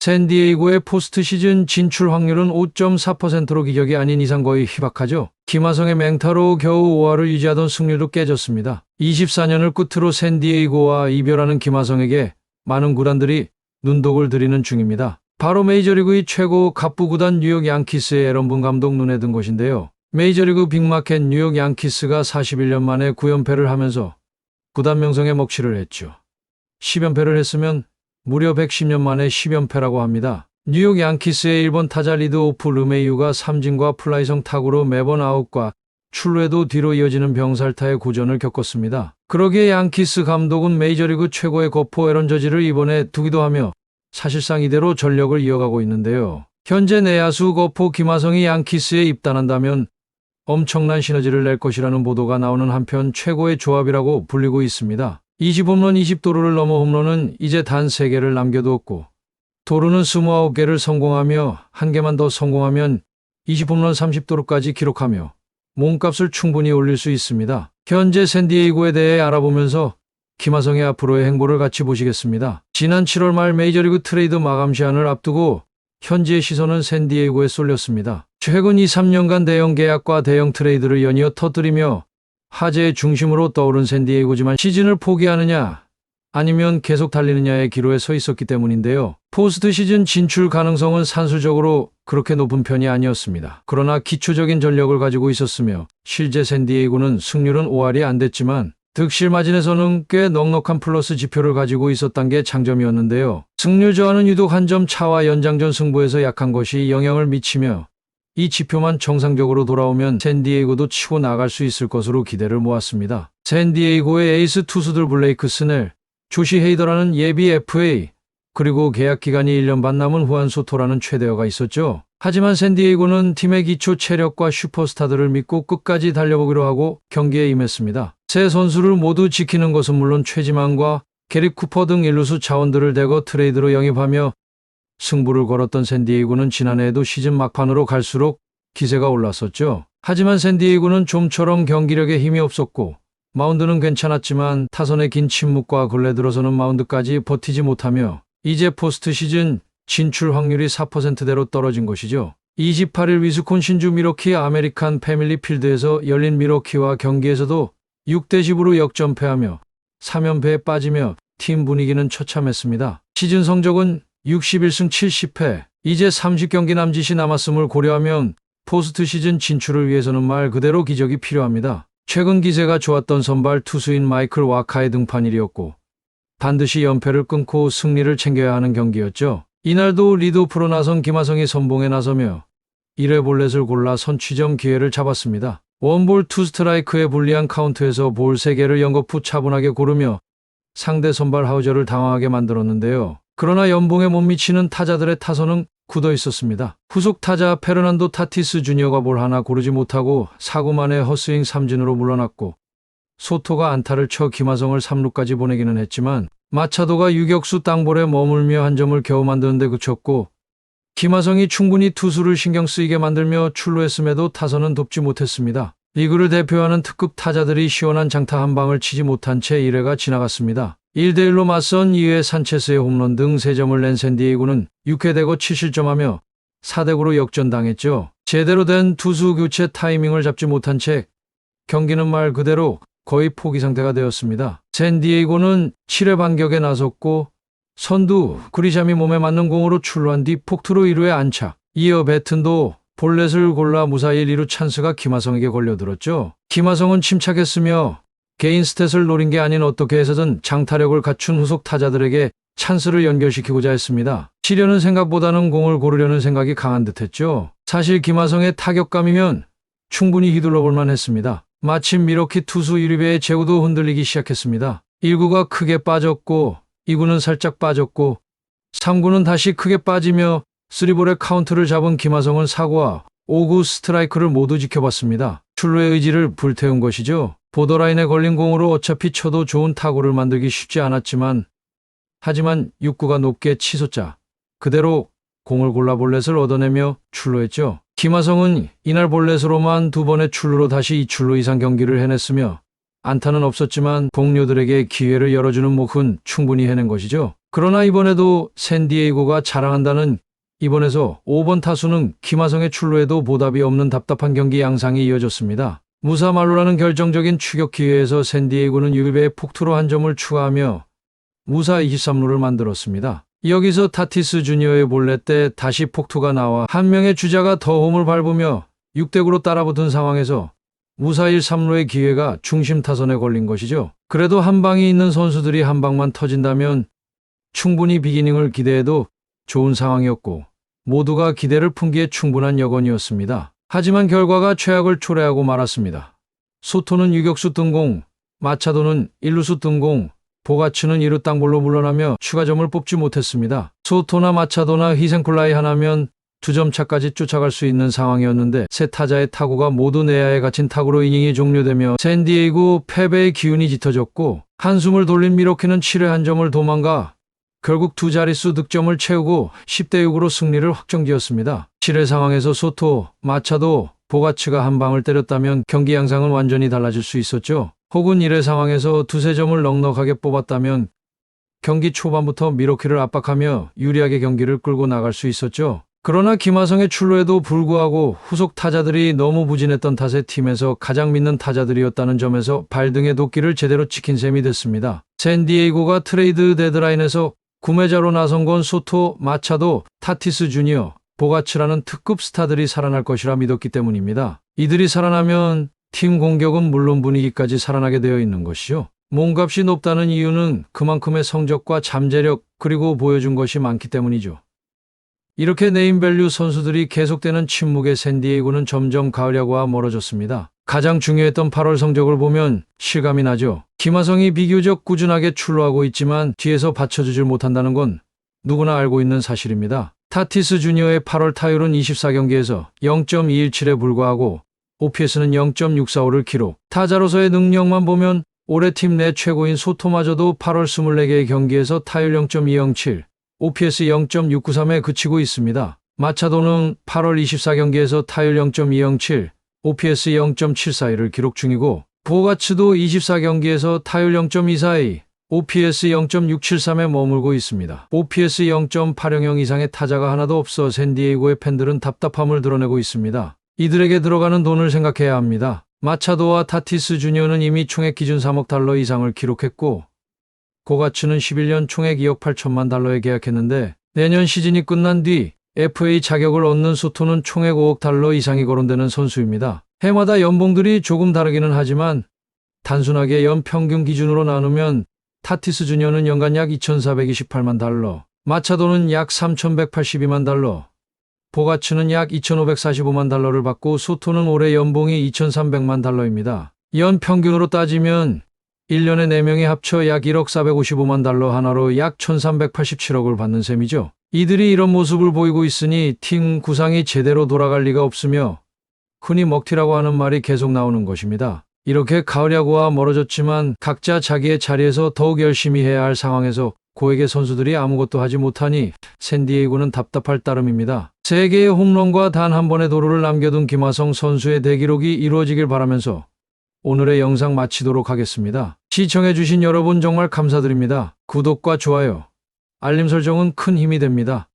샌디에이고의 포스트 시즌 진출 확률은 5.4%로 기적이 아닌 이상 거의 희박하죠. 김하성의 맹타로 겨우 5할을 유지하던 승률도 깨졌습니다. 24년을 끝으로 샌디에이고와 이별하는 김하성에게 많은 구단들이 눈독을 들이는 중입니다. 바로 메이저리그의 최고 갑부 구단 뉴욕 양키스의 에런분 감독 눈에 든 것인데요. 메이저리그 빅마켓 뉴욕 양키스가 41년 만에 9연패를 하면서 구단 명성에 먹칠을 했죠. 10연패를 했으면 무려 110년 만에 10연패라고 합니다. 뉴욕 양키스의 1번 타자 리드오프 르메이유가 삼진과 플라이성 타구로 매번 아웃과 출루에도 뒤로 이어지는 병살타의 고전을 겪었습니다. 그러기에 양키스 감독은 메이저리그 최고의 거포 에런 저지를 이번에 두기도 하며 사실상 이대로 전력을 이어가고 있는데요. 현재 내야수 거포 김하성이 양키스에 입단한다면 엄청난 시너지를 낼 것이라는 보도가 나오는 한편 최고의 조합이라고 불리고 있습니다. 20홈런 20도루를 넘어 홈런은 이제 단 3개를 남겨두었고 도루는 29개를 성공하며 한 개만 더 성공하면 20홈런 30도루까지 기록하며 몸값을 충분히 올릴 수 있습니다. 현재 샌디에이고에 대해 알아보면서 김하성의 앞으로의 행보를 같이 보시겠습니다. 지난 7월 말 메이저리그 트레이드 마감 시한을 앞두고 현지의 시선은 샌디에이고에 쏠렸습니다. 최근 2, 3년간 대형 계약과 대형 트레이드를 연이어 터뜨리며 화제의 중심으로 떠오른 샌디에이고지만 시즌을 포기하느냐 아니면 계속 달리느냐의 기로에 서 있었기 때문인데요. 포스트 시즌 진출 가능성은 산술적으로 그렇게 높은 편이 아니었습니다. 그러나 기초적인 전력을 가지고 있었으며 실제 샌디에이고는 승률은 5할이 안 됐지만 득실 마진에서는 꽤 넉넉한 플러스 지표를 가지고 있었던 게 장점이었는데요. 승률 저하는 유독 한 점 차와 연장전 승부에서 약한 것이 영향을 미치며 이 지표만 정상적으로 돌아오면 샌디에이고도 치고 나갈 수 있을 것으로 기대를 모았습니다. 샌디에이고의 에이스 투수들 블레이크 스넬, 조시 헤이더라는 예비 FA, 그리고 계약 기간이 1년 반 남은 후안 소토라는 최대어가 있었죠. 하지만 샌디에이고는 팀의 기초 체력과 슈퍼스타들을 믿고 끝까지 달려보기로 하고 경기에 임했습니다. 세 선수를 모두 지키는 것은 물론 최지만과 게리 쿠퍼 등 일루수 자원들을 대거 트레이드로 영입하며 승부를 걸었던 샌디에이고는 지난해에도 시즌 막판으로 갈수록 기세가 올랐었죠. 하지만 샌디에이고는 좀처럼 경기력에 힘이 없었고 마운드는 괜찮았지만 타선의 긴 침묵과 근래 들어서는 마운드까지 버티지 못하며 이제 포스트 시즌 진출 확률이 4%대로 떨어진 것이죠. 28일 위스콘신주 미러키 아메리칸 패밀리 필드에서 열린 미러키와 경기에서도 6대10으로 역전패하며 3연패에 빠지며 팀 분위기는 처참했습니다. 시즌 성적은 61승 70패, 이제 30경기 남짓이 남았음을 고려하면 포스트 시즌 진출을 위해서는 말 그대로 기적이 필요합니다. 최근 기세가 좋았던 선발 투수인 마이클 와카의 등판일이었고 반드시 연패를 끊고 승리를 챙겨야 하는 경기였죠. 이날도 리드오프로 나선 김하성이 선봉에 나서며 1회 볼넷을 골라 선취점 기회를 잡았습니다. 원볼 투 스트라이크의 불리한 카운트에서 볼 3개를 연거푸 차분하게 고르며 상대 선발 하우저를 당황하게 만들었는데요. 그러나 연봉에 못 미치는 타자들의 타선은 굳어 있었습니다. 후속 타자 페르난도 타티스 주니어가 볼 하나 고르지 못하고 사구 만에 헛스윙 삼진으로 물러났고 소토가 안타를 쳐 김하성을 3루까지 보내기는 했지만 마차도가 유격수 땅볼에 머물며 한 점을 겨우 만드는데 그쳤고 김하성이 충분히 투수를 신경 쓰이게 만들며 출루했음에도 타선은 돕지 못했습니다. 리그를 대표하는 특급 타자들이 시원한 장타 한 방을 치지 못한 채 1회가 지나갔습니다. 1대1로 맞선 2회 산체스의 홈런 등 3점을 낸 샌디에이고는 6회 대거 7실점하며 4대9로 역전당했죠. 제대로 된 투수 교체 타이밍을 잡지 못한 채 경기는 말 그대로 거의 포기 상태가 되었습니다. 샌디에이고는 7회 반격에 나섰고 선두 그리샴이 몸에 맞는 공으로 출루한 뒤 폭투로 1루에 안착. 이어 배튼도 볼넷을 골라 무사히 1, 2루 찬스가 김하성에게 걸려들었죠. 김하성은 침착했으며 개인 스탯을 노린 게 아닌 어떻게 해서든 장타력을 갖춘 후속 타자들에게 찬스를 연결시키고자 했습니다. 치려는 생각보다는 공을 고르려는 생각이 강한 듯했죠. 사실 김하성의 타격감이면 충분히 휘둘러 볼만 했습니다. 마침 미러키 투수 1위배의 제구도 흔들리기 시작했습니다. 1구가 크게 빠졌고 2구는 살짝 빠졌고 3구는 다시 크게 빠지며 3볼의 카운트를 잡은 김하성은 4구와 5구 스트라이크를 모두 지켜봤습니다. 출루의 의지를 불태운 것이죠. 보더라인에 걸린 공으로 어차피 쳐도 좋은 타구를 만들기 쉽지 않았지만 하지만 6구가 높게 치솟자 그대로 공을 골라 볼넷을 얻어내며 출루했죠. 김하성은 이날 볼넷으로만 2번의 출루로 다시 2출루 이상 경기를 해냈으며 안타는 없었지만 동료들에게 기회를 열어주는 목은 충분히 해낸 것이죠. 그러나 이번에도 샌디에이고가 자랑한다는 이번에서 5번 타수는 김하성의 출루에도 보답이 없는 답답한 경기 양상이 이어졌습니다. 무사 만루라는 결정적인 추격 기회에서 샌디에이고는 6회에 폭투로 한 점을 추가하며 무사 23루를 만들었습니다. 여기서 타티스 주니어의 볼넷 때 다시 폭투가 나와 한 명의 주자가 더 홈을 밟으며 6대9로 따라붙은 상황에서 무사 1, 3루의 기회가 중심 타선에 걸린 것이죠. 그래도 한 방이 있는 선수들이 한 방만 터진다면 충분히 비기닝을 기대해도 좋은 상황이었고 모두가 기대를 품기에 충분한 여건이었습니다. 하지만 결과가 최악을 초래하고 말았습니다. 소토는 유격수 등공, 마차도는 1루수 등공, 보가츠는 2루 땅볼로 물러나며 추가점을 뽑지 못했습니다. 소토나 마차도나 희생플라이 하나면 2점 차까지 쫓아갈 수 있는 상황이었는데 세 타자의 타구가 모두 내야에 갇힌 타구로 이닝이 종료되며 샌디에이고 패배의 기운이 짙어졌고 한숨을 돌린 미러키는 7회 한 점을 도망가 결국 두 자릿수 득점을 채우고 10대6으로 승리를 확정지었습니다. 7회 상황에서 소토, 마차도, 보가츠가 한 방을 때렸다면 경기 양상은 완전히 달라질 수 있었죠. 혹은 1회 상황에서 두세 점을 넉넉하게 뽑았다면 경기 초반부터 미러키를 압박하며 유리하게 경기를 끌고 나갈 수 있었죠. 그러나 김하성의 출루에도 불구하고 후속 타자들이 너무 부진했던 탓에 팀에서 가장 믿는 타자들이었다는 점에서 발등에 도끼를 제대로 찍힌 셈이 됐습니다. 샌디에이고가 트레이드 데드라인에서 구매자로 나선 건 소토, 마차도, 타티스 주니어, 보가츠라는 특급 스타들이 살아날 것이라 믿었기 때문입니다. 이들이 살아나면 팀 공격은 물론 분위기까지 살아나게 되어 있는 것이죠. 몸값이 높다는 이유는 그만큼의 성적과 잠재력 그리고 보여준 것이 많기 때문이죠. 이렇게 네임밸류 선수들이 계속되는 침묵의 샌디에이고는 점점 가을 야구와 멀어졌습니다. 가장 중요했던 8월 성적을 보면 실감이 나죠. 김하성이 비교적 꾸준하게 출루하고 있지만 뒤에서 받쳐주질 못한다는 건 누구나 알고 있는 사실입니다. 타티스 주니어의 8월 타율은 24경기에서 0.217에 불과하고 OPS는 0.645를 기록. 타자로서의 능력만 보면 올해 팀 내 최고인 소토마저도 8월 24개의 경기에서 타율 0.207, OPS 0.693에 그치고 있습니다. 마차도는 8월 24경기에서 타율 0.207, OPS 0.742를 기록 중이고 보가츠도 24경기에서 타율 0.242, OPS 0.673에 머물고 있습니다. OPS 0.800 이상의 타자가 하나도 없어 샌디에이고의 팬들은 답답함을 드러내고 있습니다. 이들에게 들어가는 돈을 생각해야 합니다. 마차도와 타티스 주니어는 이미 총액 기준 3억 달러 이상을 기록했고 보가츠는 11년 총액 2억 8천만 달러에 계약했는데 내년 시즌이 끝난 뒤 FA 자격을 얻는 소토는 총액 5억 달러 이상이 거론되는 선수입니다. 해마다 연봉들이 조금 다르기는 하지만 단순하게 연평균 기준으로 나누면 타티스 주니어는 연간 약 2,428만 달러, 마차도는 약 3,182만 달러, 보가츠는 약 2,545만 달러를 받고 소토는 올해 연봉이 2,300만 달러입니다. 연평균으로 따지면 1년에 4명이 합쳐 약 1억 455만 달러 하나로 약 1,387억을 받는 셈이죠. 이들이 이런 모습을 보이고 있으니 팀 구상이 제대로 돌아갈 리가 없으며 흔히 먹튀라고 하는 말이 계속 나오는 것입니다. 이렇게 가을 야구와 멀어졌지만 각자 자기의 자리에서 더욱 열심히 해야 할 상황에서 고액의 선수들이 아무것도 하지 못하니 샌디에이고는 답답할 따름입니다. 3개의 홈런과 단 한 번의 도루를 남겨둔 김하성 선수의 대기록이 이루어지길 바라면서 오늘의 영상 마치도록 하겠습니다. 시청해주신 여러분 정말 감사드립니다. 구독과 좋아요, 알림 설정은 큰 힘이 됩니다.